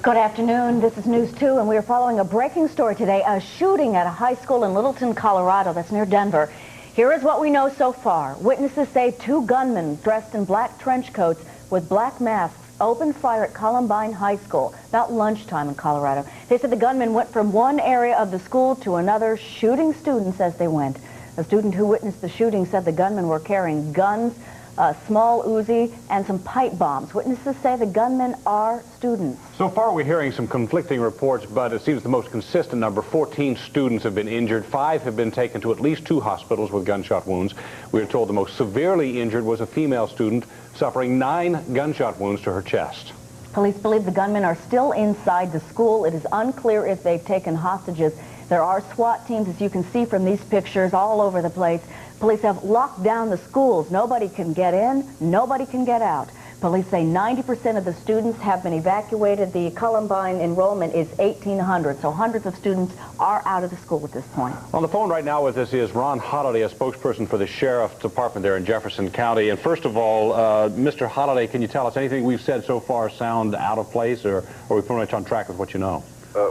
Good afternoon. This is News 2, and we are following a breaking story today, a shooting at a high school in Littleton, Colorado, that's near Denver. Here is what we know so far. Witnesses say two gunmen dressed in black trench coats with black masks opened fire at Columbine High School about lunchtime in Colorado. They said the gunmen went from one area of the school to another, shooting students as they went. A student who witnessed the shooting said the gunmen were carrying guns, a small Uzi, and some pipe bombs. Witnesses say the gunmen are students. So far, we're hearing some conflicting reports, but it seems the most consistent number, 14 students have been injured. 5 have been taken to at least 2 hospitals with gunshot wounds. We are told the most severely injured was a female student, suffering 9 gunshot wounds to her chest. Police believe the gunmen are still inside the school. It is unclear if they've taken hostages. There are SWAT teams, as you can see from these pictures, all over the place. Police have locked down the schools. Nobody can get in, nobody can get out. Police say 90% of the students have been evacuated. The Columbine enrollment is 1,800, so hundreds of students are out of the school at this point. On the phone right now with us is Ron Holliday, a spokesperson for the Sheriff's Department there in Jefferson County. And first of all, Mr. Holliday, can you tell us anything we've said so far sound out of place, or are we pretty much on track with what you know?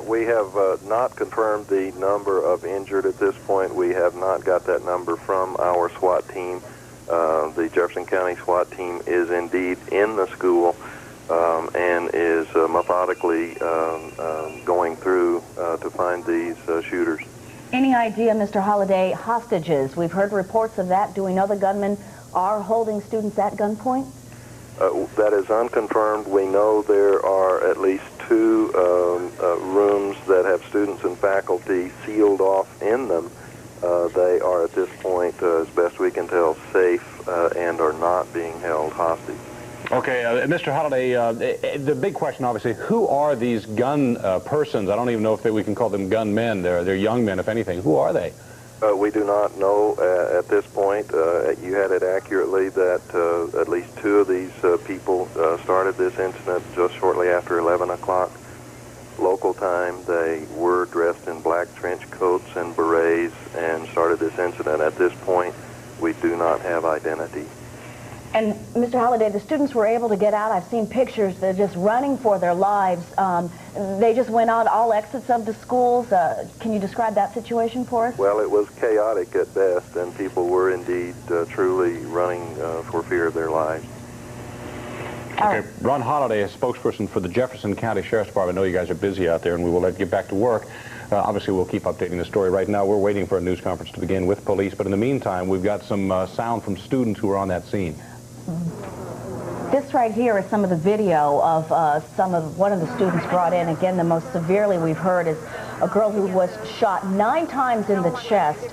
We have not confirmed the number of injured at this point. We have not got that number from our SWAT team. The Jefferson County SWAT team is indeed in the school and is methodically going through to find these shooters. Any idea, Mr. Holliday, hostages? We've heard reports of that. Do we know the gunmen are holding students at gunpoint? That is unconfirmed. We know there are at least 2 rooms that have students and faculty sealed off in them. They are at this point, as best we can tell, safe and are not being held hostage. Okay, Mr. Holliday, the big question, obviously, who are these gun persons? I don't even know if we can call them gunmen. They're young men, if anything. Who are they? We do not know at this point. You had it accurately that at least 2 of these people started this incident just shortly after 11 o'clock local time. They were dressed in black trench coats and berets and started this incident. At this point, we do not have identity. And Mr. Holliday, the students were able to get out. I've seen pictures. They're just running for their lives. They just went out all exits of the schools. Can you describe that situation for us? Well, it was chaotic at best, and people were indeed truly running for fear of their lives. Okay, Ron Holliday, a spokesperson for the Jefferson County Sheriff's Department. I know you guys are busy out there, and we will let you get back to work. Obviously, we'll keep updating the story. Right now, we're waiting for a news conference to begin with police, but in the meantime, we've got some sound from students who are on that scene. This right here is some of the video of one of the students brought in. Again, the most severely we've heard is a girl who was shot 9 times in the chest,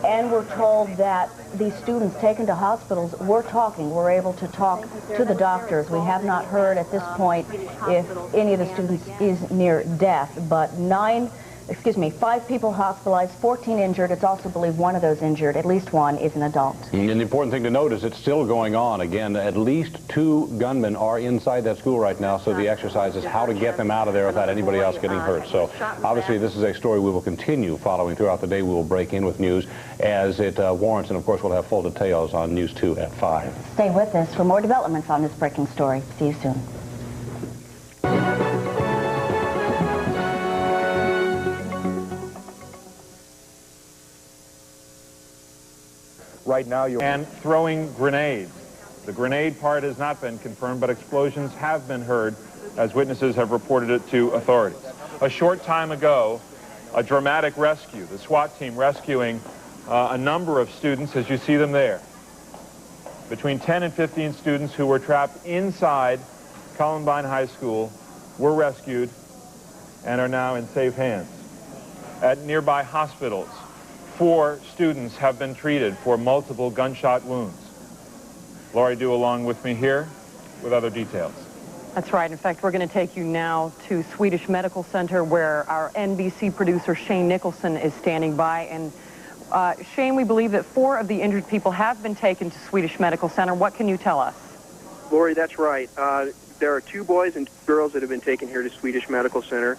and we're told that these students taken to hospitals were able to talk to the doctors. We have not heard at this point if any of the students is near death, but 5 people hospitalized, 14 injured. It's also believed one of those injured, at least one, is an adult. And the important thing to note is it's still going on. Again, at least 2 gunmen are inside that school right now, so the exercise is how to get them out of there without anybody else getting hurt. So obviously this is a story we will continue following throughout the day. We will break in with news as it warrants, and of course we'll have full details on News 2 at 5. Stay with us for more developments on this breaking story. See you soon. Right now, and throwing grenades. The grenade part has not been confirmed, but explosions have been heard as witnesses have reported it to authorities. A short time ago, a dramatic rescue, the SWAT team rescuing a number of students, as you see them there. Between 10 and 15 students who were trapped inside Columbine High School were rescued and are now in safe hands. At nearby hospitals, 4 students have been treated for multiple gunshot wounds. Lori Dew along with me here with other details. That's right. In fact, we're going to take you now to Swedish Medical Center, where our NBC producer Shane Nicholson is standing by. And Shane, we believe that 4 of the injured people have been taken to Swedish Medical Center. What can you tell us? Lori, that's right. There are 2 boys and 2 girls that have been taken here to Swedish Medical Center.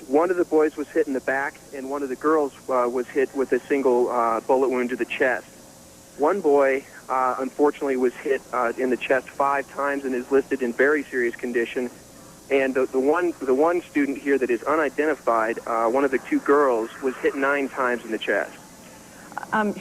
One of the boys was hit in the back, and one of the girls was hit with a single bullet wound to the chest. One boy, unfortunately, was hit in the chest 5 times and is listed in very serious condition. And the one student here that is unidentified, one of the two girls, was hit 9 times in the chest.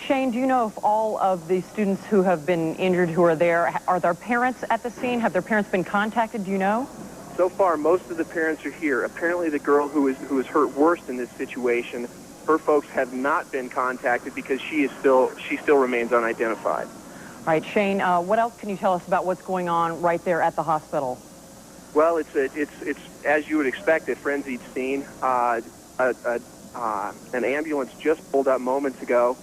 Shane, do you know if all of the students who have been injured who are there, are their parents at the scene? Have their parents been contacted? Do you know? So far, most of the parents are here. Apparently, the girl who is hurt worst in this situation, her folks have not been contacted because she still remains unidentified. All right, Shane, what else can you tell us about what's going on right there at the hospital? Well, it's as you would expect, a frenzied scene. An ambulance just pulled up moments ago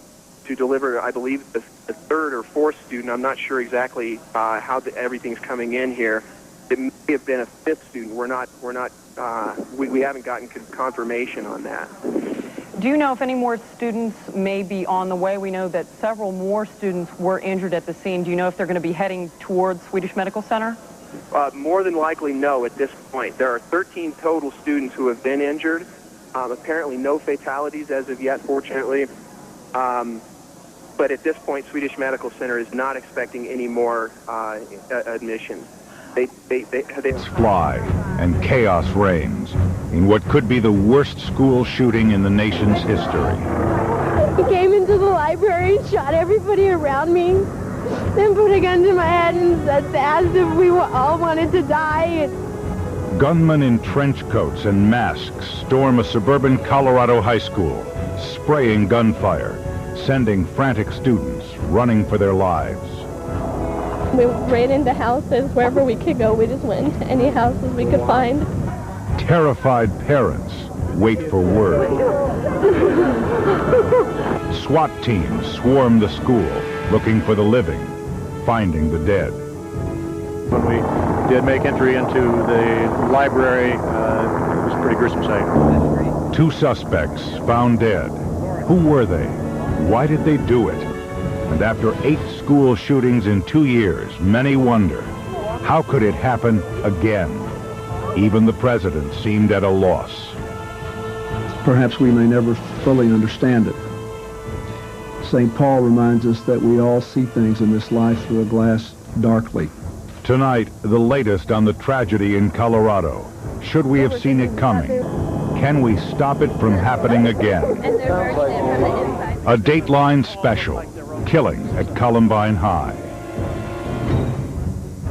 to deliver, I believe, the 3rd or 4th student. I'm not sure exactly how everything's coming in here. It may have been a 5th student. We haven't gotten confirmation on that. Do you know if any more students may be on the way? We know that several more students were injured at the scene. Do you know if they're going to be heading towards Swedish Medical Center? More than likely, no, at this point. There are 13 total students who have been injured. Apparently no fatalities as of yet, fortunately. But at this point, Swedish Medical Center is not expecting any more admissions. Bullets fly and chaos reigns in what could be the worst school shooting in the nation's history. He came into the library and shot everybody around me, then put a gun to my head and asked if we all wanted to die. Gunmen in trench coats and masks storm a suburban Colorado high school, spraying gunfire, sending frantic students running for their lives. We ran into houses wherever we could go. We just went into any houses we could find. Terrified parents wait for word. SWAT teams swarm the school, looking for the living, finding the dead. When we did make entry into the library, it was a pretty gruesome sight. 2 suspects found dead. Who were they? Why did they do it? And after 8 school shootings in 2 years, many wonder, how could it happen again? Even the president seemed at a loss. Perhaps we may never fully understand it. St. Paul reminds us that we all see things in this life through a glass darkly. Tonight, the latest on the tragedy in Colorado. Should we have seen it coming? Can we stop it from happening again? A Dateline special, Killing at Columbine High.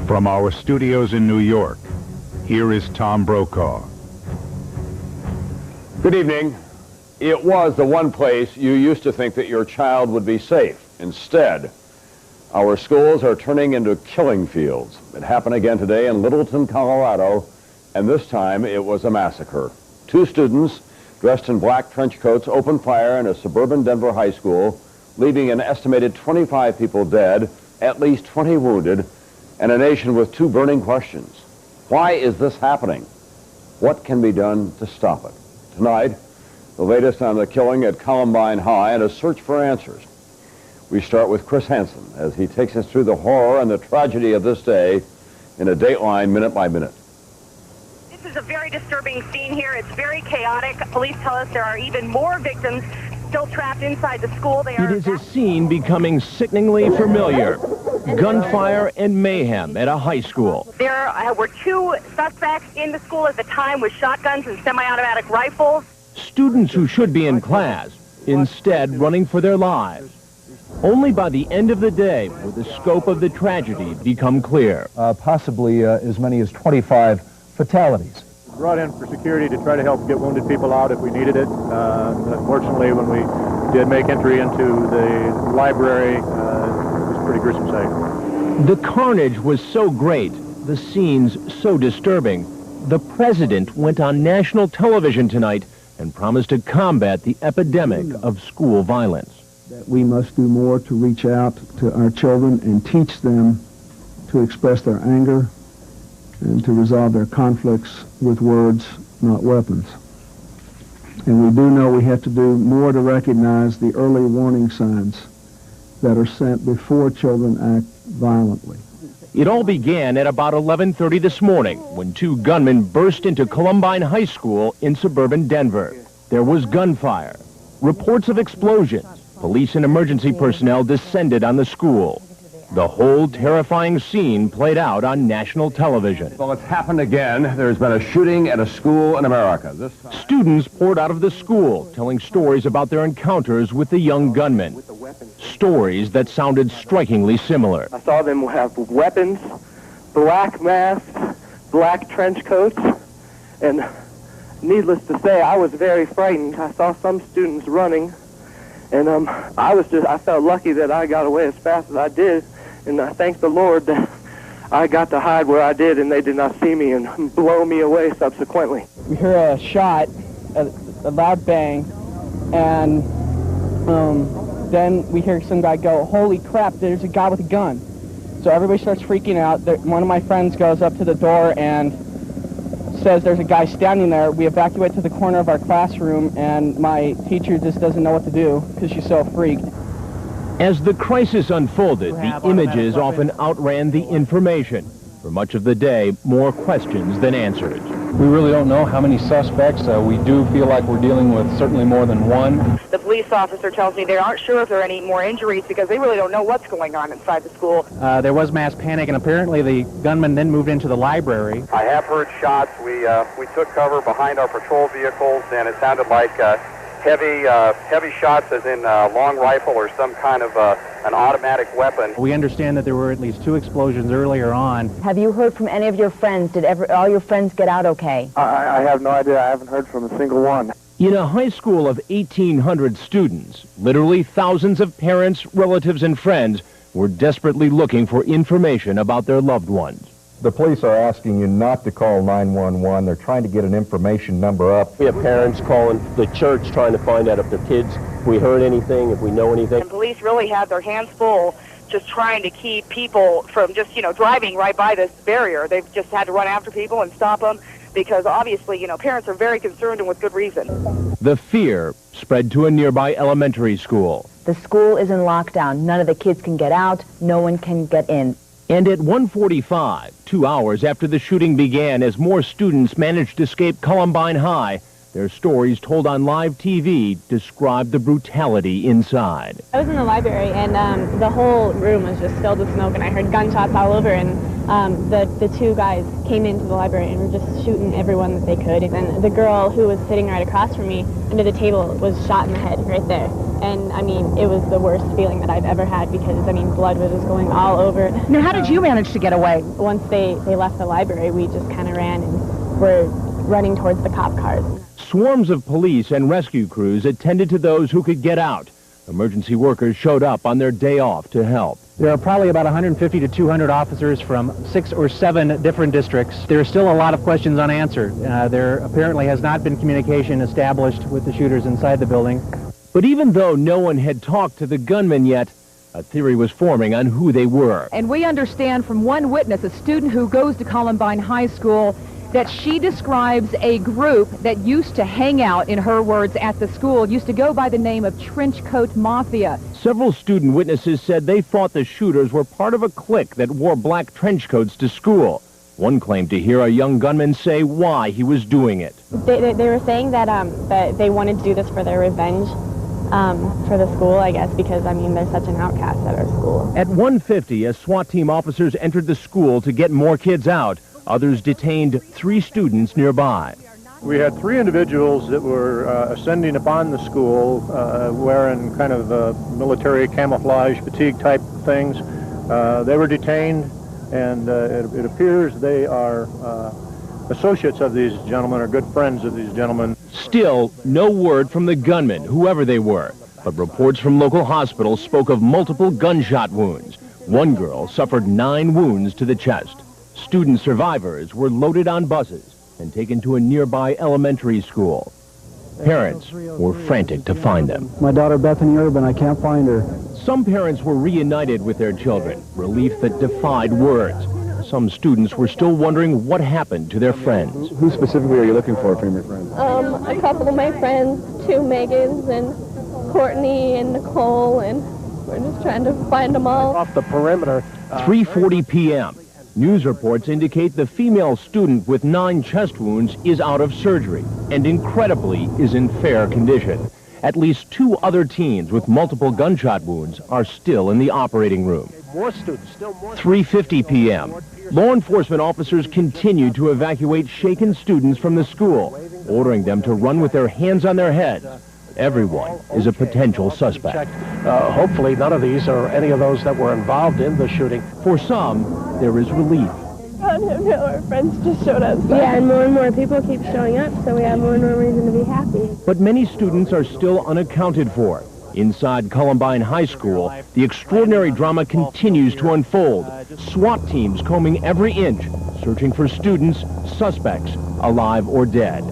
From our studios in New York, here is Tom Brokaw. Good evening. It was the one place you used to think that your child would be safe. Instead, our schools are turning into killing fields. It happened again today in Littleton, Colorado, and this time it was a massacre. 2 students dressed in black trench coats opened fire in a suburban Denver high school, leaving an estimated 25 people dead, at least 20 wounded, and a nation with 2 burning questions. Why is this happening? What can be done to stop it? Tonight, the latest on the killing at Columbine High and a search for answers. We start with Chris Hansen as he takes us through the horror and the tragedy of this day in a Dateline minute by minute. This is a very disturbing scene here. It's very chaotic. Police tell us there are even more victims still trapped inside the school. It is a scene becoming sickeningly familiar. Gunfire and mayhem at a high school. There were 2 suspects in the school at the time with shotguns and semi-automatic rifles. Students who should be in class, instead running for their lives. Only by the end of the day would the scope of the tragedy become clear. Possibly as many as 25 fatalities. Brought in for security to try to help get wounded people out if we needed it. Unfortunately, when we did make entry into the library, it was a pretty gruesome sight. The carnage was so great, the scenes so disturbing. The president went on national television tonight and promised to combat the epidemic of school violence. That we must do more to reach out to our children and teach them to express their anger and to resolve their conflicts with words, not weapons. And we do know we have to do more to recognize the early warning signs that are sent before children act violently. It all began at about 11:30 this morning when 2 gunmen burst into Columbine High School in suburban Denver. There was gunfire, reports of explosions. Police and emergency personnel descended on the school. The whole terrifying scene played out on national television. Well, it's happened again. There's been a shooting at a school in America. This time, students poured out of the school, telling stories about their encounters with the young gunmen. Stories that sounded strikingly similar. I saw them have weapons, black masks, black trench coats, and needless to say, I was very frightened. I saw some students running, and I felt lucky that I got away as fast as I did, and I thank the Lord that I got to hide where I did, and they did not see me and blow me away subsequently. We hear a shot, a loud bang, and then we hear some guy go, "Holy crap, there's a guy with a gun." So everybody starts freaking out. One of my friends goes up to the door and says there's a guy standing there. We evacuate to the corner of our classroom, and my teacher just doesn't know what to do because she's so freaked. As the crisis unfolded, the images often outran the information. For much of the day, more questions than answers. We really don't know how many suspects. We do feel like we're dealing with certainly more than one. The police officer tells me they aren't sure if there are any more injuries because they really don't know what's going on inside the school. There was mass panic, and apparently the gunman then moved into the library. I have heard shots. We took cover behind our patrol vehicles, and it sounded like heavy shots, as in a long rifle or some kind of an automatic weapon. We understand that there were at least 2 explosions earlier on. Have you heard from any of your friends? Did all your friends get out okay? I have no idea. I haven't heard from a single one. In a high school of 1,800 students, literally thousands of parents, relatives, and friends were desperately looking for information about their loved ones. The police are asking you not to call 911. They're trying to get an information number up. We have parents calling the church trying to find out if their kids, if we heard anything, if we know anything. And police really have their hands full just trying to keep people from just, driving right by this barrier. They've just had to run after people and stop them because obviously, parents are very concerned and with good reason. The fear spread to a nearby elementary school. The school is in lockdown. None of the kids can get out. No one can get in. And at 1:45, 2 hours after the shooting began, as more students managed to escape Columbine High, their stories told on live TV described the brutality inside. I was in the library, and the whole room was just filled with smoke, and I heard gunshots all over, and the 2 guys came into the library and were just shooting everyone that they could. And the girl who was sitting right across from me under the table was shot in the head right there. And, it was the worst feeling that I've ever had because, blood was just going all over. Now, how did you manage to get away? Once they left the library, we just kind of ran and were running towards the cop cars. Swarms of police and rescue crews attended to those who could get out. Emergency workers showed up on their day off to help. There are probably about 150 to 200 officers from 6 or 7 different districts. There are still a lot of questions unanswered. There apparently has not been communication established with the shooters inside the building. But even though no one had talked to the gunmen yet, a theory was forming on who they were. And we understand from one witness, a student who goes to Columbine High School, that she describes a group that used to hang out, in her words, at the school, used to go by the name of Trenchcoat Mafia. Several student witnesses said they thought the shooters were part of a clique that wore black trench coats to school. One claimed to hear a young gunman say why he was doing it. They were saying that, that they wanted to do this for their revenge. For the school, I guess, because, they're such an outcast at our school. At 1:50, as SWAT team officers entered the school to get more kids out, others detained 3 students nearby. We had 3 individuals that were ascending upon the school wearing kind of military camouflage fatigue type things. They were detained, and it appears they are associates of these gentlemen or good friends of these gentlemen. Still, no word from the gunmen, whoever they were, but reports from local hospitals spoke of multiple gunshot wounds. One girl suffered 9 wounds to the chest. Student survivors were loaded on buses and taken to a nearby elementary school. Parents were frantic to find them. My daughter Bethany Urban, I can't find her. Some parents were reunited with their children, relief that defied words. Some students were still wondering what happened to their friends. Who specifically are you looking for from your friends? A couple of my friends, 2 Megans and Courtney and Nicole, and we're just trying to find them all. Off the perimeter. 3:40 p.m. News reports indicate the female student with 9 chest wounds is out of surgery and incredibly is in fair condition. At least 2 other teens with multiple gunshot wounds are still in the operating room. More students, still more. 3:50 p.m. Law enforcement officers continue to evacuate shaken students from the school, ordering them to run with their hands on their heads. Everyone is a potential suspect. Hopefully none of these are any of those that were involved in the shooting. For some, there is relief. I don't know, our friends just showed up. Yeah, and more people keep showing up, so we have more and more reason to be happy. But many students are still unaccounted for. Inside Columbine High School, the extraordinary drama continues to unfold. SWAT teams combing every inch, searching for students, suspects, alive or dead.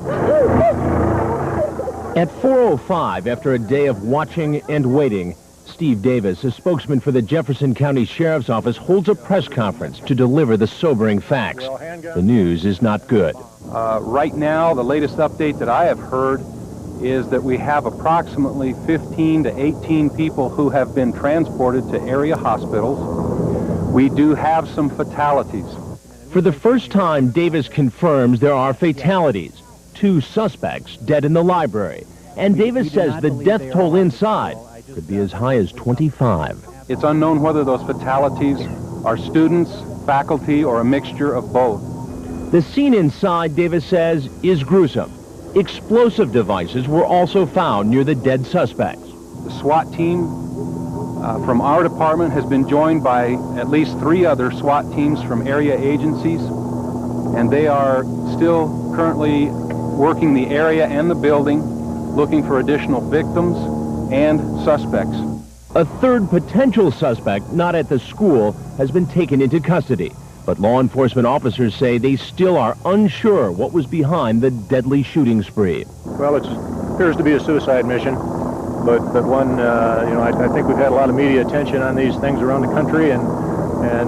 At 4:05, after a day of watching and waiting, Steve Davis, a spokesman for the Jefferson County Sheriff's Office, holds a press conference to deliver the sobering facts. The news is not good. Right now, the latest update that I have heard is that we have approximately 15 to 18 people who have been transported to area hospitals. We do have some fatalities. For the first time, Davis confirms there are fatalities. 2 suspects dead in the library. And Davis says the death toll inside could be as high as 25. It's unknown whether those fatalities are students, faculty, or a mixture of both. The scene inside, Davis says, is gruesome. Explosive devices were also found near the dead suspects. The SWAT team from our department has been joined by at least 3 other SWAT teams from area agencies, and they are still currently working the area and the building, looking for additional victims and suspects. A third potential suspect, not at the school, has been taken into custody. But law enforcement officers say they still are unsure what was behind the deadly shooting spree. Well, it appears to be a suicide mission, but one, I think we've had a lot of media attention on these things around the country, and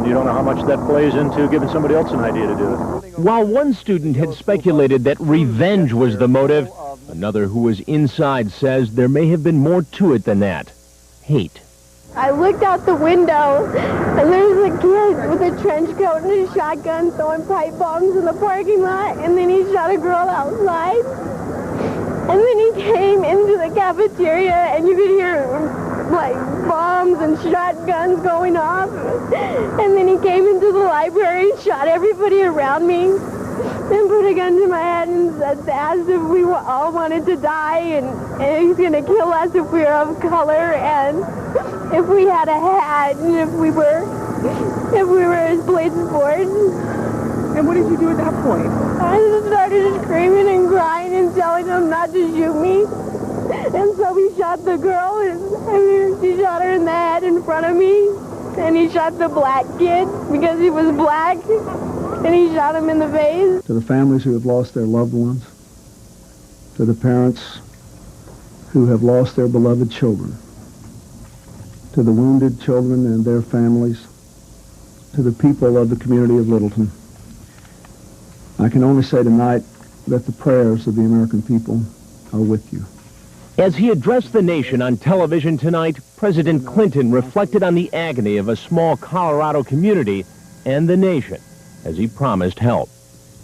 you don't know how much that plays into giving somebody else an idea to do it. While one student had speculated that revenge was the motive, another who was inside says there may have been more to it than that. Hate. I looked out the window, and there was a kid with a trench coat and a shotgun throwing pipe bombs in the parking lot, and then he shot a girl outside. And then he came into the cafeteria, and you could hear, like, bombs and shotguns going off. And then he came into the library, shot everybody around me, and put a gun to my head and asked if we all wanted to die, and he's going to kill us if we were of color, and if we had a hat, and if we were his played sports. And what did you do at that point? I just started screaming and crying and telling him not to shoot me. And so he shot the girl, and he shot her in the head in front of me. And he shot the black kid because he was black. And he shot him in the face. To the families who have lost their loved ones, to the parents who have lost their beloved children, to the wounded children and their families, to the people of the community of Littleton, I can only say tonight that the prayers of the American people are with you. As he addressed the nation on television tonight, President Clinton reflected on the agony of a small Colorado community and the nation as he promised help.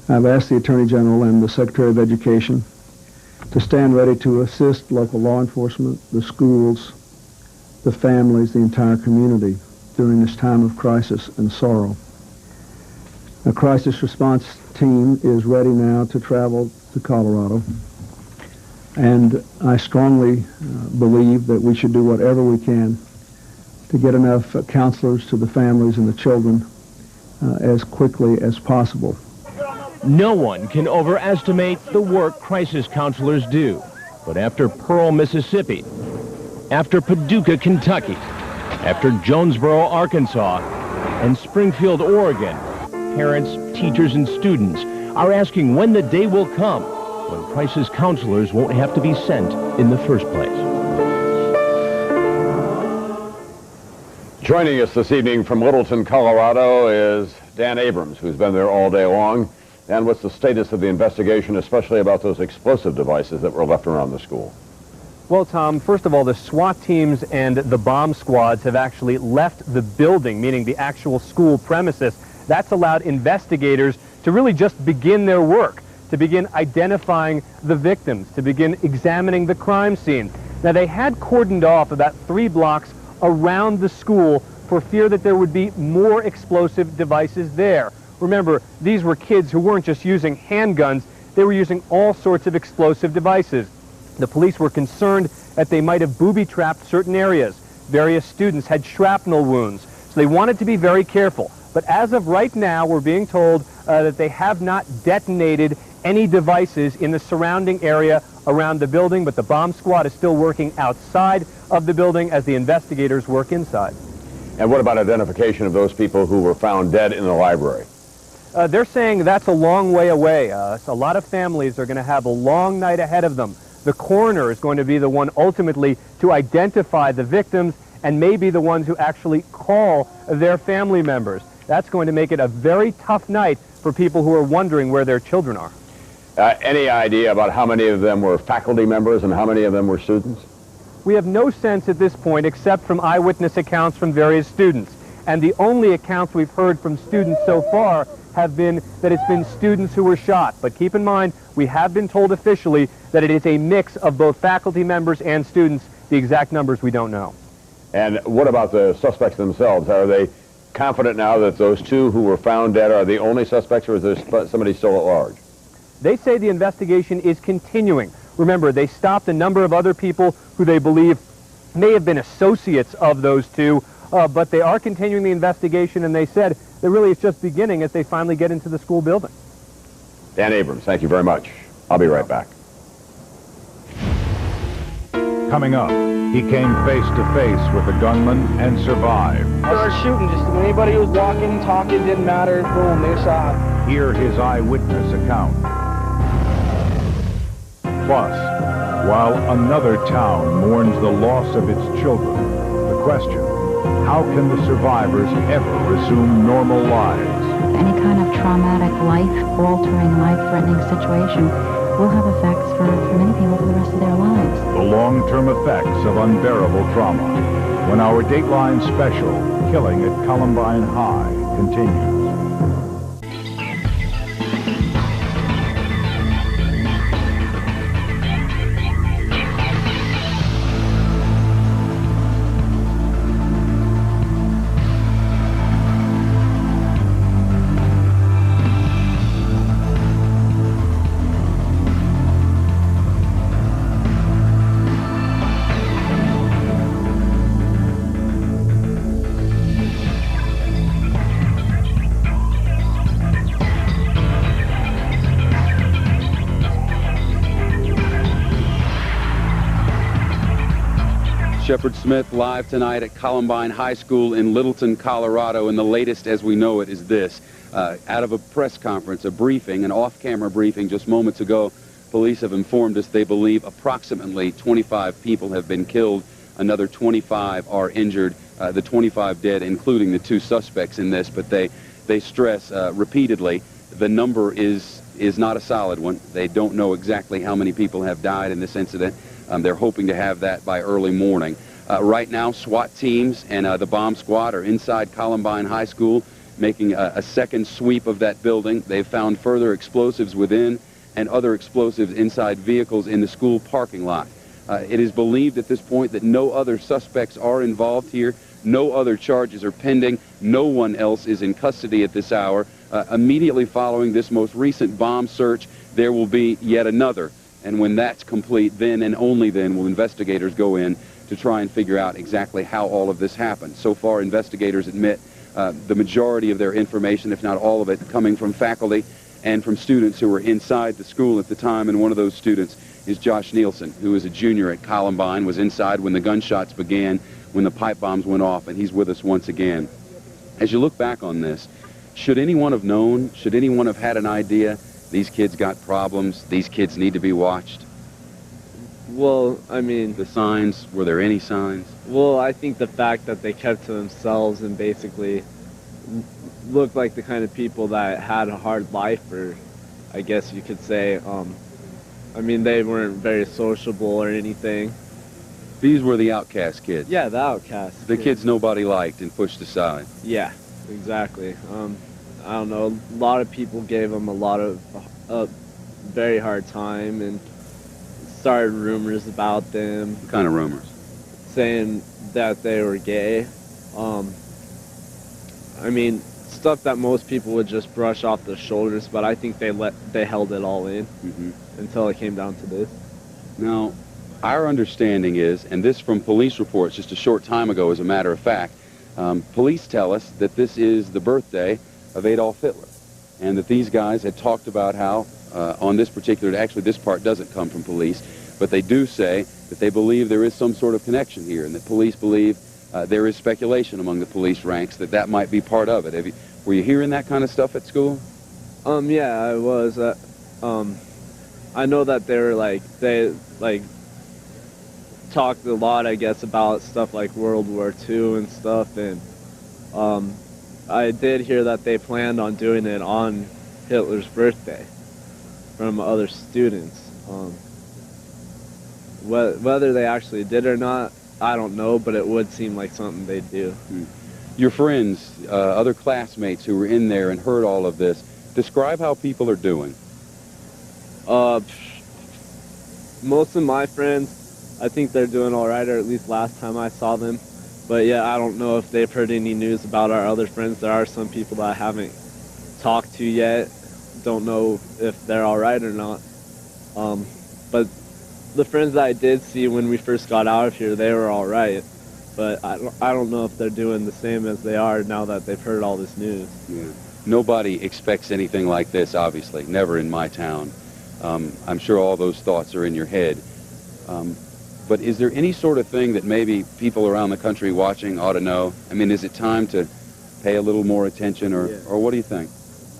I've asked the Attorney General and the Secretary of Education to stand ready to assist local law enforcement, the schools, the families, the entire community during this time of crisis and sorrow. A crisis response team is ready now to travel to Colorado, and I strongly believe that we should do whatever we can to get enough counselors to the families and the children as quickly as possible. No one can overestimate the work crisis counselors do. But after Pearl, Mississippi, after Paducah, Kentucky, after Jonesboro, Arkansas, and Springfield, Oregon, parents, teachers, and students are asking when the day will come when crisis counselors won't have to be sent in the first place. Joining us this evening from Littleton, Colorado is Dan Abrams, who's been there all day long. Dan, what's the status of the investigation, especially about those explosive devices that were left around the school? Well, Tom, first of all, the SWAT teams and the bomb squads have actually left the building, meaning the actual school premises. That's allowed investigators to really just begin their work, to begin identifying the victims, to begin examining the crime scene. Now, they had cordoned off about 3 blocks around the school for fear that there would be more explosive devices there. Remember, these were kids who weren't just using handguns, they were using all sorts of explosive devices. The police were concerned that they might have booby-trapped certain areas. Various students had shrapnel wounds, so they wanted to be very careful. But as of right now, we're being told that they have not detonated any devices in the surrounding area around the building, but the bomb squad is still working outside of the building as the investigators work inside. And what about identification of those people who were found dead in the library? They're saying that's a long way away. So a lot of families are going to have a long night ahead of them. The coroner is going to be the one ultimately to identify the victims and may be the ones who actually call their family members. That's going to make it a very tough night for people who are wondering where their children are. Any idea about how many of them were faculty members and how many of them were students? We have no sense at this point except from eyewitness accounts from various students. And the only accounts we've heard from students so far have been that it's been students who were shot. But keep in mind, we have been told officially that it is a mix of both faculty members and students. The exact numbers we don't know. And what about the suspects themselves? Are they confident now that those 2 who were found dead are the only suspects, or is there somebody still at large? They say the investigation is continuing. Remember, they stopped a number of other people who they believe may have been associates of those 2, but they are continuing the investigation, and they said that really it's just beginning as they finally get into the school building. Dan Abrams, thank you very much. I'll be right back. Coming up, he came face to face with the gunman and survived. They were shooting, just anybody who was walking, talking, didn't matter, boom, they shot. Hear his eyewitness account. Plus, while another town mourns the loss of its children, the question, how can the survivors ever resume normal lives? Any kind of traumatic, life-altering, life-threatening situation will have effects for many people for the rest of their lives. The long-term effects of unbearable trauma. When our Dateline special, Killing at Columbine High, continues. Shepard Smith live tonight at Columbine High School in Littleton, Colorado, and the latest as we know it is this. Out of a press conference, a briefing, an off-camera briefing just moments ago, police have informed us they believe approximately 25 people have been killed. Another 25 are injured, the 25 dead, including the 2 suspects in this, but they stress repeatedly the number is not a solid one. They don't know exactly how many people have died in this incident. They're hoping to have that by early morning. Right now, SWAT teams and the bomb squad are inside Columbine High School making a second sweep of that building. They've found further explosives within and other explosives inside vehicles in the school parking lot. It is believed at this point that no other suspects are involved here. No other charges are pending. No one else is in custody at this hour. Immediately following this most recent bomb search, there will be yet another. And when that's complete, then and only then will investigators go in to try and figure out exactly how all of this happened. So far, investigators admit the majority of their information, if not all of it, coming from faculty and from students who were inside the school at the time. And one of those students is Josh Nielsen, who is a junior at Columbine, was inside when the gunshots began, when the pipe bombs went off, and he's with us once again. As you look back on this, should anyone have known, should anyone have had an idea, these kids got problems, these kids need to be watched? Well, I mean... The signs, were there any signs? Well, I think the fact that they kept to themselves and basically looked like the kind of people that had a hard life, or I guess you could say, I mean, they weren't very sociable or anything. These were the outcast kids? Yeah, the outcasts. The kids nobody liked and pushed aside? Yeah, exactly. I don't know, a lot of people gave them a lot of a very hard time, and started rumors about them. What kind of rumors? Saying that they were gay. I mean, stuff that most people would just brush off their shoulders, but I think they held it all in until it came down to this. Now, our understanding is, and this from police reports just a short time ago as a matter of fact, police tell us that this is the birthday of Adolf Hitler, and that these guys had talked about how on this particular, actually this part doesn't come from police, but they do say that they believe there is some sort of connection here, and that police believe there is speculation among the police ranks that that might be part of it. Were you hearing that kind of stuff at school? Yeah, I was. I know that they talked a lot, I guess, about stuff like World War II and stuff, and I did hear that they planned on doing it on Hitler's birthday from other students. Whether they actually did or not, I don't know, but it would seem like something they'd do. Your friends, other classmates who were in there and heard all of this, describe how people are doing. Most of my friends, I think they're doing all right, or at least last time I saw them. But yeah, I don't know if they've heard any news about our other friends. There are some people that I haven't talked to yet. Don't know if they're all right or not. But the friends that I did see when we first got out of here, they were all right. But I don't know if they're doing the same as they are now that they've heard all this news. Yeah. Nobody expects anything like this, obviously. Never in my town. I'm sure all those thoughts are in your head. But is there any sort of thing that maybe people around the country watching ought to know? I mean, is it time to pay a little more attention, or what do you think?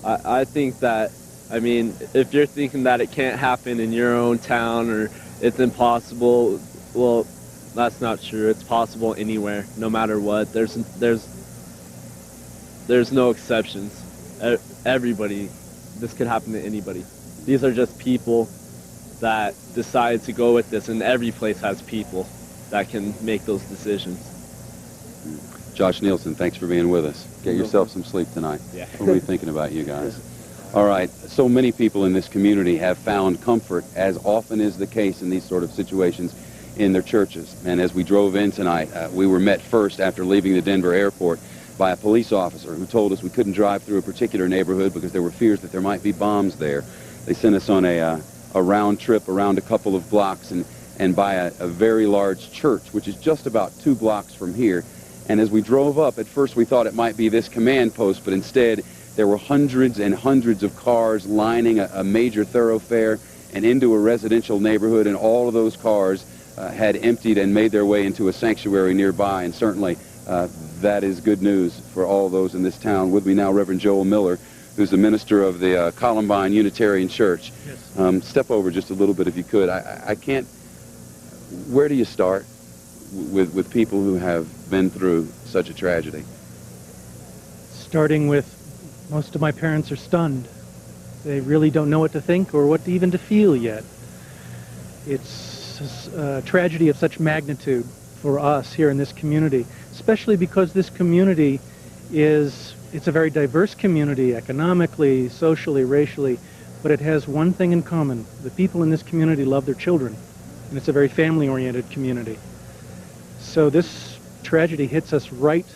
I think that, I mean, if you're thinking that it can't happen in your own town or it's impossible, well, that's not true. It's possible anywhere, no matter what. There's no exceptions. Everybody, this could happen to anybody. These are just people that decide to go with this, and every place has people that can make those decisions. Josh Nielsen, thanks for being with us. Get yourself some sleep tonight. Yeah. We'll be thinking about you guys. All right, so many people in this community have found comfort, as often is the case in these sort of situations, in their churches. And as we drove in tonight, we were met first after leaving the Denver airport by a police officer who told us we couldn't drive through a particular neighborhood because there were fears that there might be bombs there. They sent us on a round trip around a couple of blocks and by a very large church, which is just about 2 blocks from here. And as we drove up, at first we thought it might be this command post, but instead there were hundreds and hundreds of cars lining a major thoroughfare and into a residential neighborhood, and all of those cars had emptied and made their way into a sanctuary nearby, and certainly that is good news for all those in this town. With me now, Reverend Joel Miller, who's the minister of the Columbine Unitarian Church. Yes. Step over just a little bit if you could. I can't, where do you start with people who have been through such a tragedy? Starting with, most of my parents are stunned. They really don't know what to think or what even to feel yet. It's a tragedy of such magnitude for us here in this community, especially because this community it's a very diverse community, economically, socially, racially, but it has one thing in common. The people in this community love their children, and it's a very family-oriented community. So this tragedy hits us right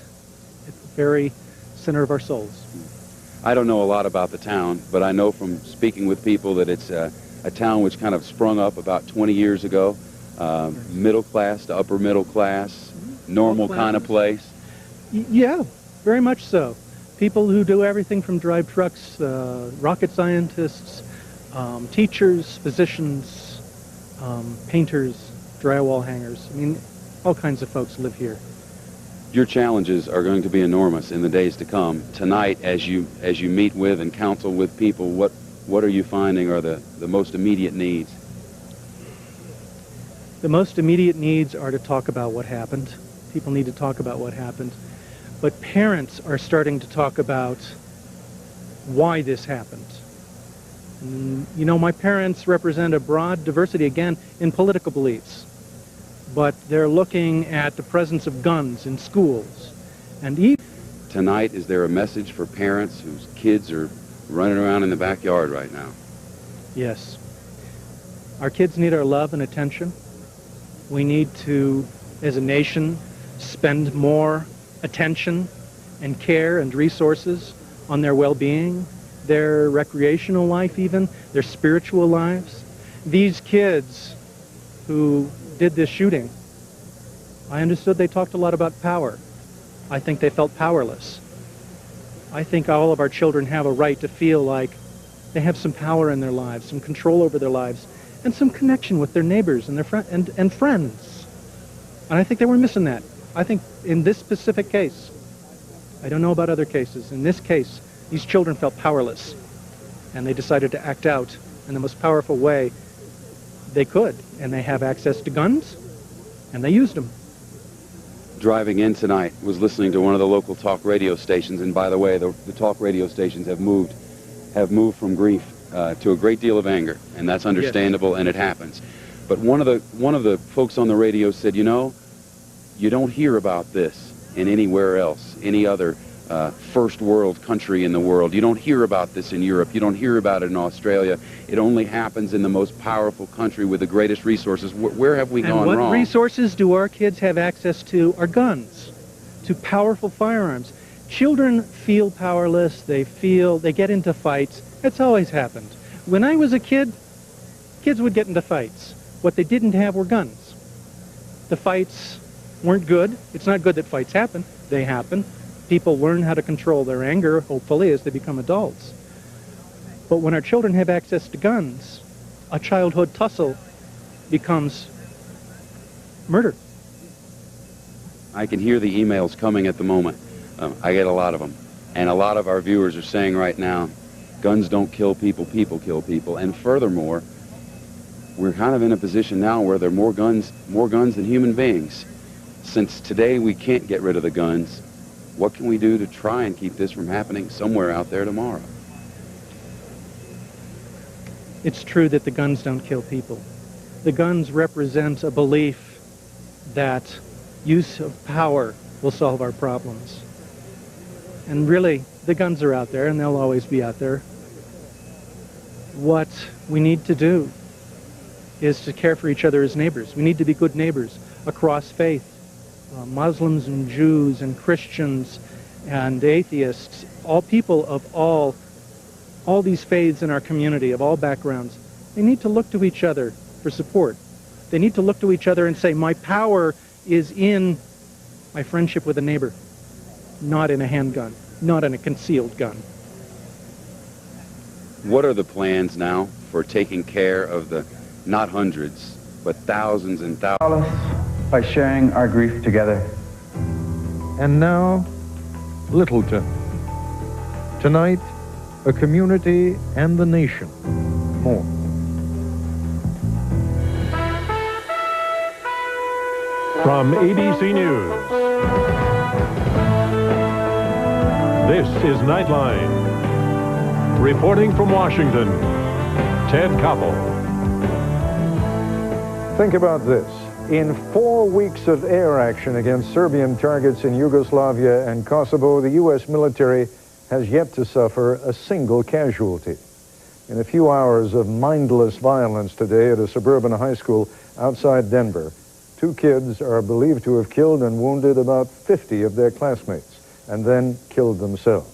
at the very center of our souls. I don't know a lot about the town, but I know from speaking with people that it's a town which kind of sprung up about 20 years ago, middle class to upper middle class, normal kind of place. Yeah, very much so. People who do everything from drive trucks, rocket scientists, teachers, physicians, painters, drywall hangers. I mean, all kinds of folks live here. Your challenges are going to be enormous in the days to come. Tonight, as you meet with and counsel with people, what are you finding are the most immediate needs? The most immediate needs are to talk about what happened. People need to talk about what happened. But parents are starting to talk about why this happened. And, you know, my parents represent a broad diversity, again, in political beliefs. But they're looking at the presence of guns in schools. And tonight, is there a message for parents whose kids are running around in the backyard right now? Yes. Our kids need our love and attention. We need to, as a nation, spend more attention and care and resources on their well-being, their recreational life even, their spiritual lives. These kids who did this shooting, I understood they talked a lot about power. I think they felt powerless. I think all of our children have a right to feel like they have some power in their lives, some control over their lives, and some connection with their neighbors and their and friends. And I think they were missing that. I think in this specific case, I don't know about other cases, in this case, these children felt powerless, and they decided to act out in the most powerful way they could. And they have access to guns, and they used them. Driving in tonight, was listening to one of the local talk radio stations, and by the way, the talk radio stations have moved from grief to a great deal of anger, and that's understandable. Yes. And it happens. But one of the folks on the radio said, you know, you don't hear about this in anywhere else, any other first world country in the world. You don't hear about this in Europe. You don't hear about it in Australia. It only happens in the most powerful country with the greatest resources. Where have we gone wrong? And what resources do our kids have access to? Are guns, to powerful firearms. Children feel powerless. They get into fights. It's always happened. When I was a kid, kids would get into fights. What they didn't have were guns. The fights weren't good. It's not good that fights happen. They happen. People learn how to control their anger, hopefully, as they become adults. But when our children have access to guns, a childhood tussle becomes murder. I can hear the emails coming at the moment. I get a lot of them. And a lot of our viewers are saying right now, guns don't kill people, people kill people. And furthermore, we're kind of in a position now where there are more guns than human beings. Since today we can't get rid of the guns, what can we do to try and keep this from happening somewhere out there tomorrow? It's true that the guns don't kill people. The guns represent a belief that use of power will solve our problems. And really, the guns are out there, and they'll always be out there. What we need to do is to care for each other as neighbors. We need to be good neighbors across faith. Muslims and Jews and Christians and atheists, all people of all these faiths in our community, of all backgrounds, they need to look to each other for support. They need to look to each other and say, my power is in my friendship with a neighbor, not in a handgun, not in a concealed gun. What are the plans now for taking care of the, not hundreds, but thousands and thousands? By sharing our grief together. And now, Littleton. Tonight, a community and the nation mourn. From ABC News, this is Nightline. Reporting from Washington, Ted Koppel. Think about this. In 4 weeks of air action against Serbian targets in Yugoslavia and Kosovo, the U.S. military has yet to suffer a single casualty. In a few hours of mindless violence today at a suburban high school outside Denver, 2 kids are believed to have killed and wounded about 50 of their classmates and then killed themselves.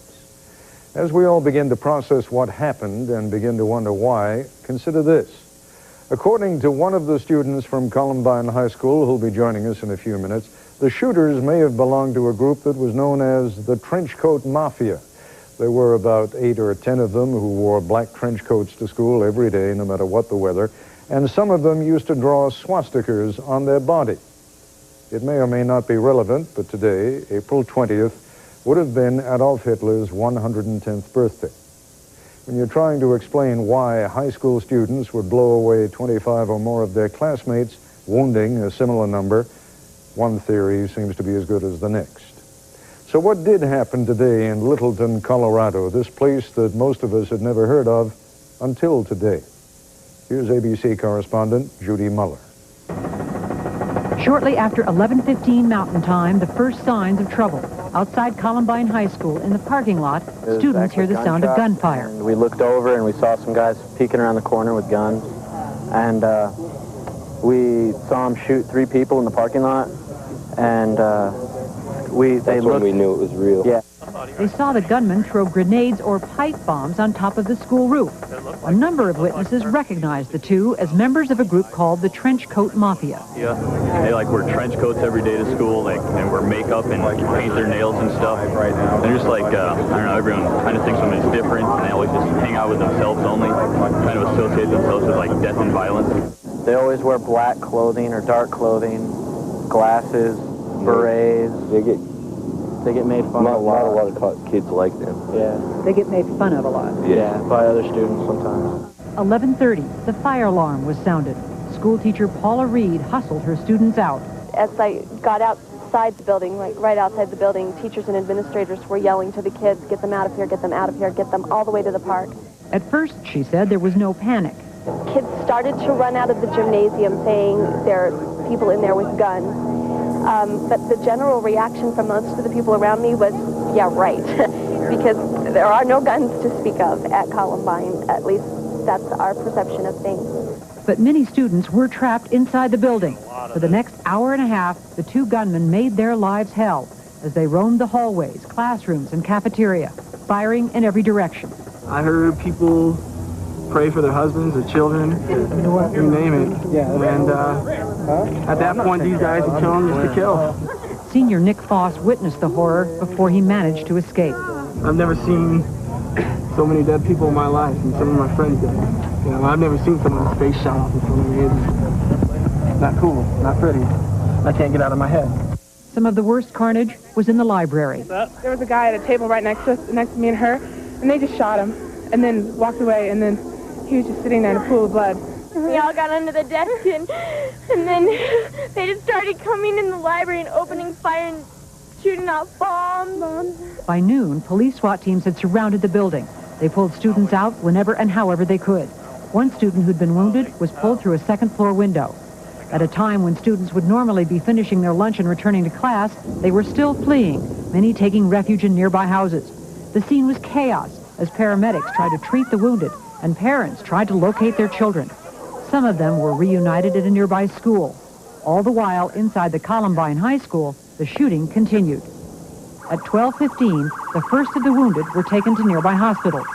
As we all begin to process what happened and begin to wonder why, consider this. According to one of the students from Columbine High School, who'll be joining us in a few minutes, the shooters may have belonged to a group that was known as the Trenchcoat Mafia. There were about 8 or 10 of them who wore black trench coats to school every day, no matter what the weather, and some of them used to draw swastikas on their body. It may or may not be relevant, but today, April 20th, would have been Adolf Hitler's 110th birthday. When you're trying to explain why high school students would blow away 25 or more of their classmates, wounding a similar number, one theory seems to be as good as the next. So what did happen today in Littleton, Colorado, this place that most of us had never heard of until today? Here's ABC correspondent Judy Muller. Shortly after 11:15 Mountain Time, the first signs of trouble. Outside Columbine High School, in the parking lot, students hear the sound of gunfire. And we looked over and we saw some guys peeking around the corner with guns. and we saw him shoot 3 people in the parking lot, and That's when we knew it was real. Yeah. They saw the gunman throw grenades or pipe bombs on top of the school roof. A number of witnesses recognized the two as members of a group called the Trench Coat Mafia. Yeah, they like wear trench coats every day to school, like, and wear makeup and paint their nails and stuff. They're just like, I don't know, everyone kind of thinks somebody's different, and they always just hang out with themselves only, kind of associate themselves with like death and violence. They always wear black clothing or dark clothing, glasses, berets. They get made fun of a lot. Not a lot of kids like them. Yeah. They get made fun of a lot. Yeah, by other students sometimes. 11:30, the fire alarm was sounded. School teacher Paula Reed hustled her students out. As I got outside the building, like right outside the building, teachers and administrators were yelling to the kids, get them out of here, get them out of here, get them all the way to the park. At first, she said, there was no panic. Kids started to run out of the gymnasium saying there are people in there with guns. But the general reaction from most of the people around me was, yeah, right, because there are no guns to speak of at Columbine. At least that's our perception of things. But many students were trapped inside the building. For the next hour and a half, the two gunmen made their lives hell as they roamed the hallways, classrooms, and cafeteria, firing in every direction. I heard people pray for their husbands, their children, you name it. And at that point, these guys would kill them just to kill. Senior Nick Foss witnessed the horror before he managed to escape. I've never seen so many dead people in my life, and some of my friends did. You know, I've never seen someone's face shot off in front of me. It's not cool, not pretty. I can't get out of my head. Some of the worst carnage was in the library. There was a guy at a table right next to me and her, and they just shot him, and then walked away, and then he was just sitting there in a pool of blood. We all got under the desk, and then they just started coming in the library and opening fire and shooting off bombs. By noon, police SWAT teams had surrounded the building. They pulled students out whenever and however they could. One student who'd been wounded was pulled through a second-floor window. At a time when students would normally be finishing their lunch and returning to class, they were still fleeing, many taking refuge in nearby houses. The scene was chaos as paramedics tried to treat the wounded and parents tried to locate their children. Some of them were reunited at a nearby school. All the while, inside the Columbine High School, the shooting continued. At 12:15, the first of the wounded were taken to nearby hospitals.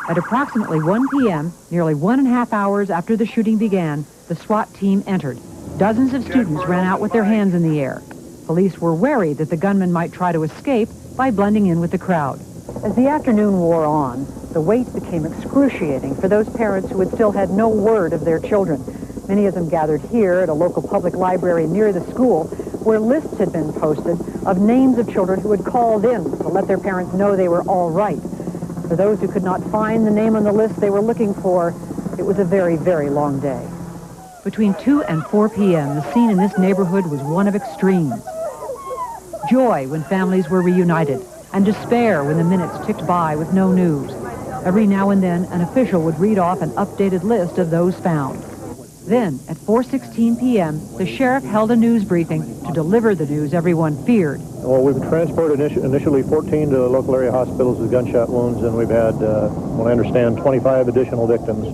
At approximately 1 p.m., nearly 1.5 hours after the shooting began, the SWAT team entered. Dozens of students ran out with their hands in the air. Police were wary that the gunman might try to escape by blending in with the crowd. As the afternoon wore on, the wait became excruciating for those parents who had still had no word of their children. Many of them gathered here at a local public library near the school, where lists had been posted of names of children who had called in to let their parents know they were all right. For those who could not find the name on the list they were looking for, it was a very, very long day. Between 2 and 4 p.m., the scene in this neighborhood was one of extremes. Joy when families were reunited, and despair when the minutes ticked by with no news. Every now and then, an official would read off an updated list of those found. Then, at 4:16 p.m., the sheriff held a news briefing to deliver the news everyone feared. Well, we've transported initially 14 to local area hospitals with gunshot wounds, and we've had, what I understand, 25 additional victims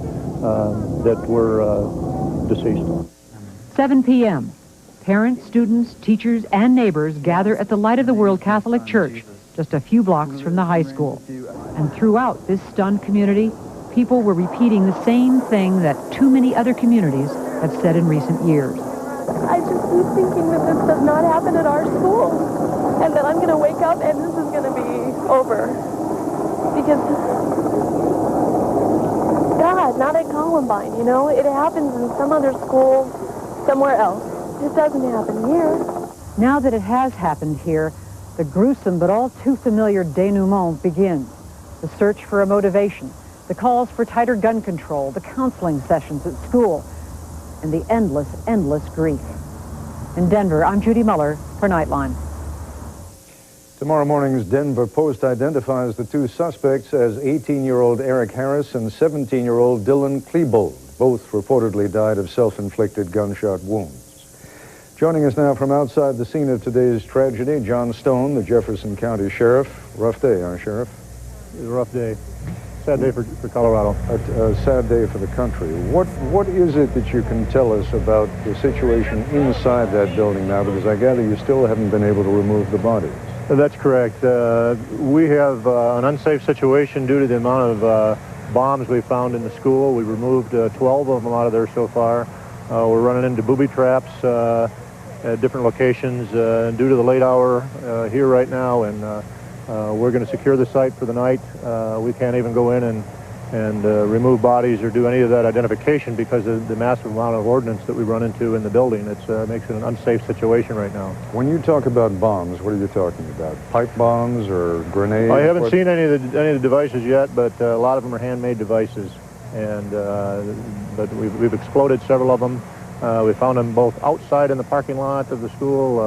that were deceased. 7 p.m. Parents, students, teachers, and neighbors gather at the Light of the World Catholic Church, just a few blocks from the high school. And throughout this stunned community, people were repeating the same thing that too many other communities have said in recent years. I just keep thinking that this does not happen at our school, and that I'm going to wake up and this is going to be over. Because, God, not at Columbine, you know? It happens in some other school somewhere else. It doesn't happen here. Now that it has happened here, the gruesome but all too familiar denouement begins. The search for a motivation, the calls for tighter gun control, the counseling sessions at school, and the endless, endless grief. In Denver, I'm Judy Muller for Nightline. Tomorrow morning's Denver Post identifies the two suspects as 18-year-old Eric Harris and 17-year-old Dylan Klebold. Both reportedly died of self-inflicted gunshot wounds. Joining us now from outside the scene of today's tragedy, John Stone, the Jefferson County Sheriff. Rough day, huh, Sheriff? It was a rough day. sad day for Colorado. A sad day for the country. What is it that you can tell us about the situation inside that building now? Because I gather you still haven't been able to remove the bodies. That's correct. We have an unsafe situation due to the amount of bombs we found in the school. We removed 12 of them out of there so far. We're running into booby traps at different locations due to the late hour here right now, and we're going to secure the site for the night. We can't even go in and remove bodies or do any of that identification because of the massive amount of ordnance that we run into in the building. It makes it an unsafe situation right now. When you talk about bombs, what are you talking about? Pipe bombs or grenades? I haven't seen any of the devices yet, but a lot of them are handmade devices, and but we've exploded several of them. We found them both outside in the parking lot of the school,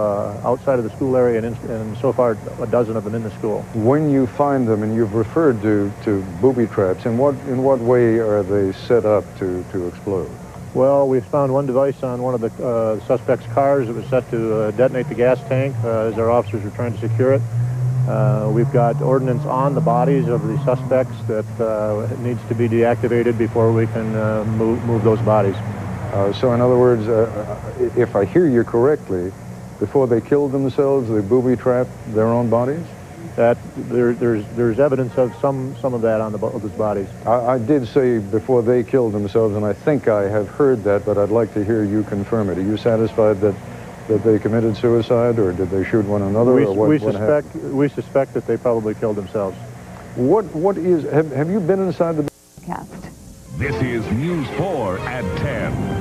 outside of the school area, and so far a dozen of them in the school. When you find them, and you've referred to booby traps, in what way are they set up to explode? Well, we found one device on one of the suspect's cars that was set to detonate the gas tank as our officers were trying to secure it. We've got ordnance on the bodies of the suspects that needs to be deactivated before we can move those bodies. So in other words, if I hear you correctly, before they killed themselves, they booby-trapped their own bodies? That there's evidence of some of that on those bodies. I did say before they killed themselves, and I think I have heard that, but I'd like to hear you confirm it. Are you satisfied that they committed suicide, or did they shoot one another? We suspect that they probably killed themselves. Have you been inside the cast? This is News 4 at 10.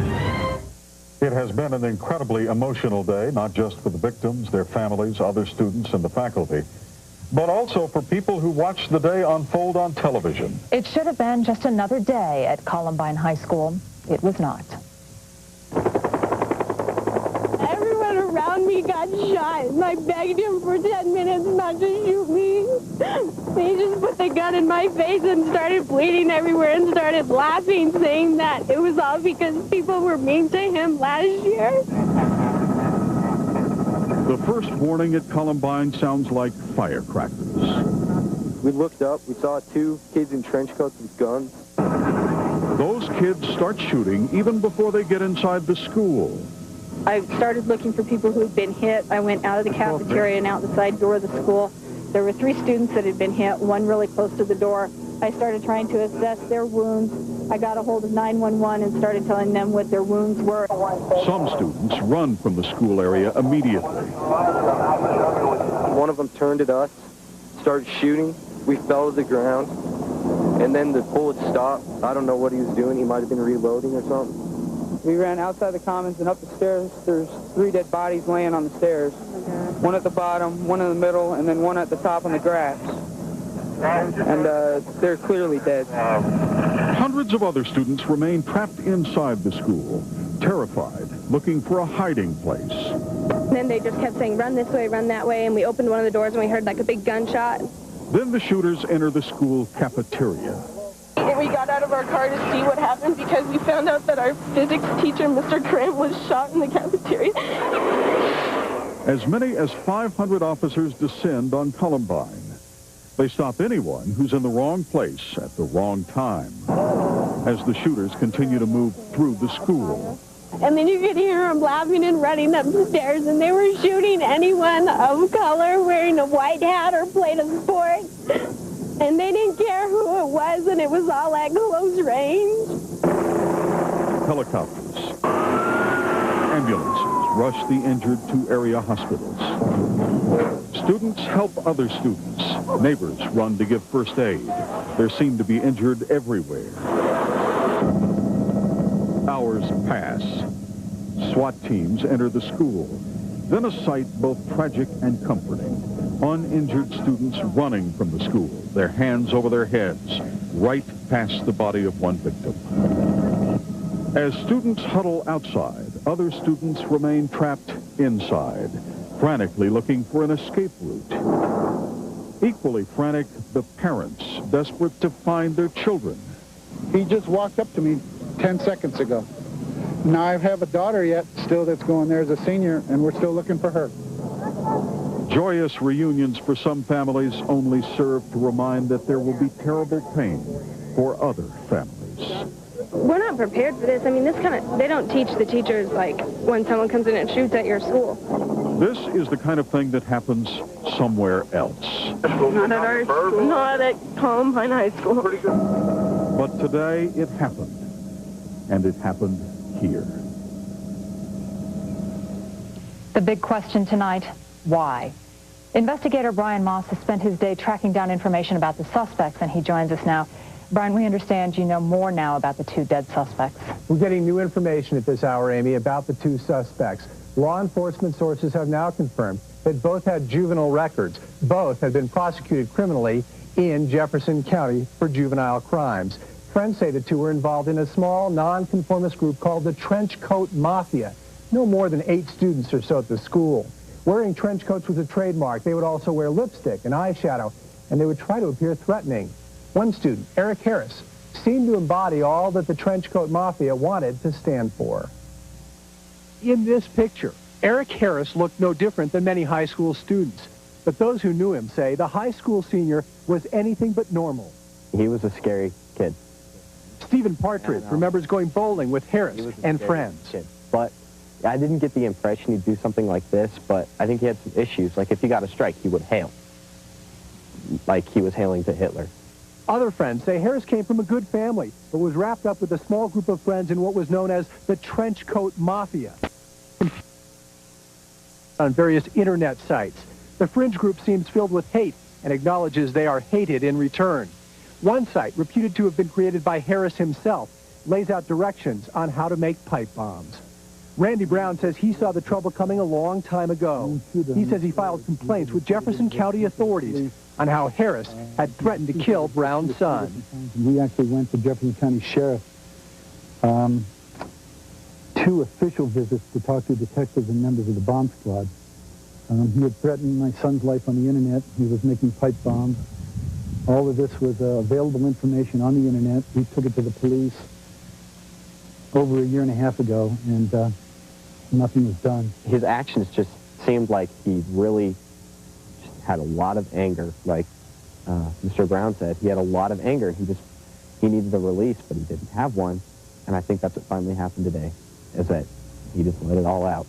It has been an incredibly emotional day, not just for the victims, their families, other students, and the faculty, but also for people who watched the day unfold on television. It should have been just another day at Columbine High School. It was not. Everyone around me got shot, and I begged him for 10 minutes not to shoot me. He just put the gun in my face and started bleeding everywhere and started laughing, saying that it was all because people were mean to him last year. The first warning at Columbine sounds like firecrackers. We looked up, we saw 2 kids in trench coats with guns. Those kids start shooting even before they get inside the school. I started looking for people who had been hit. I went out of the cafeteria and out the side door of the school. There were 3 students that had been hit, one really close to the door. I started trying to assess their wounds. I got a hold of 911 and started telling them what their wounds were. Some students run from the school area immediately. One of them turned at us, started shooting. We fell to the ground, and then the bullet stopped. I don't know what he was doing. He might have been reloading or something. We ran outside the commons and up the stairs. There's 3 dead bodies laying on the stairs. One at the bottom, one in the middle, and then one at the top on the grass. And they're clearly dead. Hundreds of other students remain trapped inside the school, terrified, looking for a hiding place. And then they just kept saying, run this way, run that way, and we opened one of the doors and we heard like a big gunshot. Then the shooters enter the school cafeteria. And we got out of our car to see what happened because we found out that our physics teacher, Mr. Grant, was shot in the cafeteria. As many as 500 officers descend on Columbine. They stop anyone who's in the wrong place at the wrong time as the shooters continue to move through the school. And then you could hear them laughing and running up the stairs, and they were shooting anyone of color wearing a white hat or played a sport. And they didn't care who it was, and it was all at close range. Helicopters, ambulances rush the injured to area hospitals. Students help other students. Neighbors run to give first aid. There seem to be injured everywhere. Hours pass. SWAT teams enter the school. Then a sight both tragic and comforting. Uninjured students running from the school, their hands over their heads, right past the body of one victim. As students huddle outside, other students remain trapped inside, frantically looking for an escape route. Equally frantic, the parents, desperate to find their children. He just walked up to me 10 seconds ago. Now I have a daughter yet still that's going there as a senior, and we're still looking for her. Joyous reunions for some families only serve to remind that there will be terrible pain for other families. We're not prepared for this. I mean, they don't teach the teachers, like, when someone comes in and shoots at your school. This is the kind of thing that happens somewhere else. Not at our school. Not at Columbine High School. But today it happened, and it happened here. The big question tonight, why? Investigator Brian Moss has spent his day tracking down information about the suspects, and he joins us now. Brian, we understand you know more now about the two dead suspects. We're getting new information at this hour, Amy, about the two suspects. Law enforcement sources have now confirmed that both had juvenile records. Both had been prosecuted criminally in Jefferson County for juvenile crimes. Friends say the two were involved in a small, nonconformist group called the Trench Coat Mafia. No more than 8 students or so at the school. Wearing trench coats was a trademark. They would also wear lipstick and eyeshadow, and they would try to appear threatening. One student, Eric Harris, seemed to embody all that the Trench Coat Mafia wanted to stand for. In this picture, Eric Harris looked no different than many high school students. But those who knew him say the high school senior was anything but normal. He was a scary kid. Stephen Partridge remembers going bowling with Harris and friends. Kid. But I didn't get the impression he'd do something like this, but I think he had some issues. Like if he got a strike, he would hail. Like he was hailing to Hitler. Other friends say Harris came from a good family, but was wrapped up with a small group of friends in what was known as the Trench Coat Mafia. On various internet sites, the fringe group seems filled with hate and acknowledges they are hated in return. One site, reputed to have been created by Harris himself, lays out directions on how to make pipe bombs. Randy Brown says he saw the trouble coming a long time ago. He says he filed complaints with Jefferson County authorities on how Harris had threatened to kill Brown's son. We actually went to Jefferson County Sheriff, 2 official visits to talk to detectives and members of the bomb squad. He had threatened my son's life on the internet. He was making pipe bombs. All of this was available information on the internet. We took it to the police over a year and a half ago, and nothing was done. His actions just seemed like he really had a lot of anger. Like Mr. Brown said, he had a lot of anger. He needed a release, but he didn't have one. And I think that's what finally happened today, is that he just let it all out.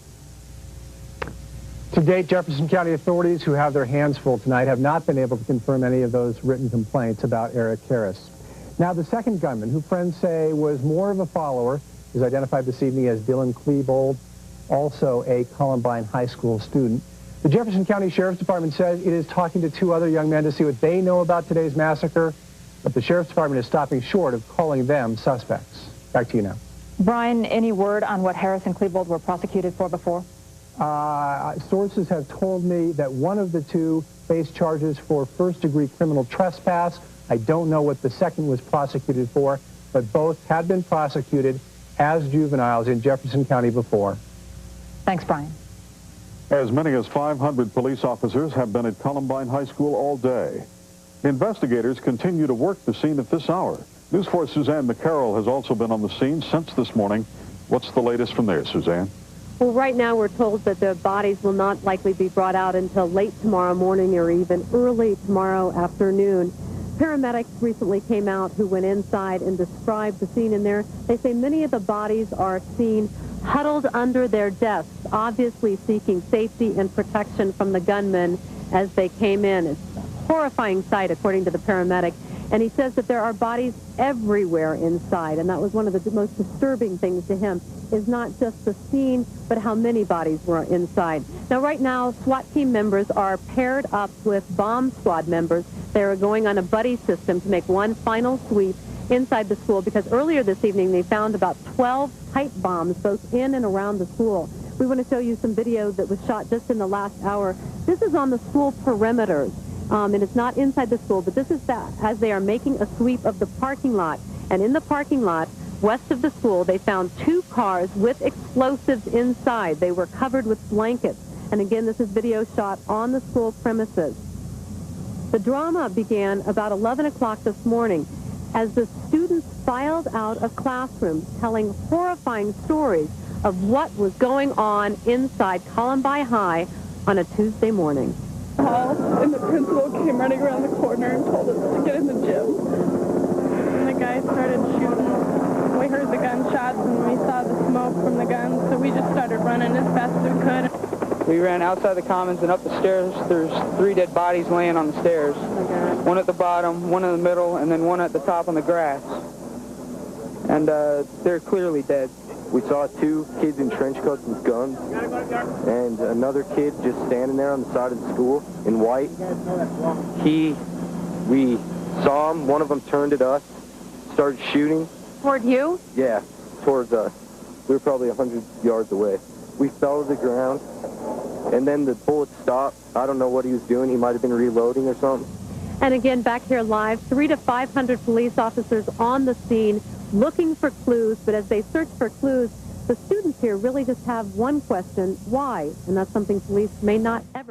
To date, Jefferson County authorities, who have their hands full tonight, have not been able to confirm any of those written complaints about Eric Harris. Now, the second gunman, who friends say was more of a follower, is identified this evening as Dylan Klebold, also a Columbine High School student. The Jefferson County Sheriff's Department says it is talking to 2 other young men to see what they know about today's massacre, but the Sheriff's Department is stopping short of calling them suspects. Back to you now. Brian, any word on what Harris and Klebold were prosecuted for before? Sources have told me that one of the 2 faced charges for first-degree criminal trespass. I don't know what the second was prosecuted for, but both had been prosecuted as juveniles in Jefferson County before. Thanks, Brian. As many as 500 police officers have been at Columbine High School all day. Investigators continue to work the scene at this hour. News 4's Suzanne McCarroll has also been on the scene since this morning. What's the latest from there, Suzanne? Well, right now we're told that the bodies will not likely be brought out until late tomorrow morning or even early tomorrow afternoon. Paramedics recently came out who went inside and described the scene in there. They say many of the bodies are seen huddled under their desks, obviously seeking safety and protection from the gunmen as they came in. It's a horrifying sight, according to the paramedic. And he says that there are bodies everywhere inside, and that was one of the most disturbing things to him, is not just the scene, but how many bodies were inside. Now, right now, SWAT team members are paired up with bomb squad members. They are going on a buddy system to make one final sweep inside the school, because earlier this evening they found about 12 pipe bombs both in and around the school. We want to show you some video that was shot just in the last hour. This is on the school perimeters. And it's not inside the school, but this is as they are making a sweep of the parking lot. And in the parking lot, west of the school, they found 2 cars with explosives inside. They were covered with blankets. And again, this is video shot on the school premises. The drama began about 11 o'clock this morning as the students filed out of classrooms telling horrifying stories of what was going on inside Columbine High on a Tuesday morning. hall, and the principal came running around the corner and told us to get in the gym. And the guy started shooting. We heard the gunshots and we saw the smoke from the guns, so we just started running as fast as we could. We ran outside the commons and up the stairs. There's 3 dead bodies laying on the stairs. One at the bottom, one in the middle, and then one at the top on the grass. And they're clearly dead. We saw 2 kids in trench coats with guns, and another kid just standing there on the side of the school in white. We saw him, one of them turned at us, started shooting. Toward you? Yeah, towards us. We were probably 100 yards away. We fell to the ground, and then the bullet stopped. I don't know what he was doing. He might have been reloading or something. And again, back here live, 300 to 500 police officers on the scene looking for clues, but as they search for clues, the students here really just have one question: why? And that's something police may not ever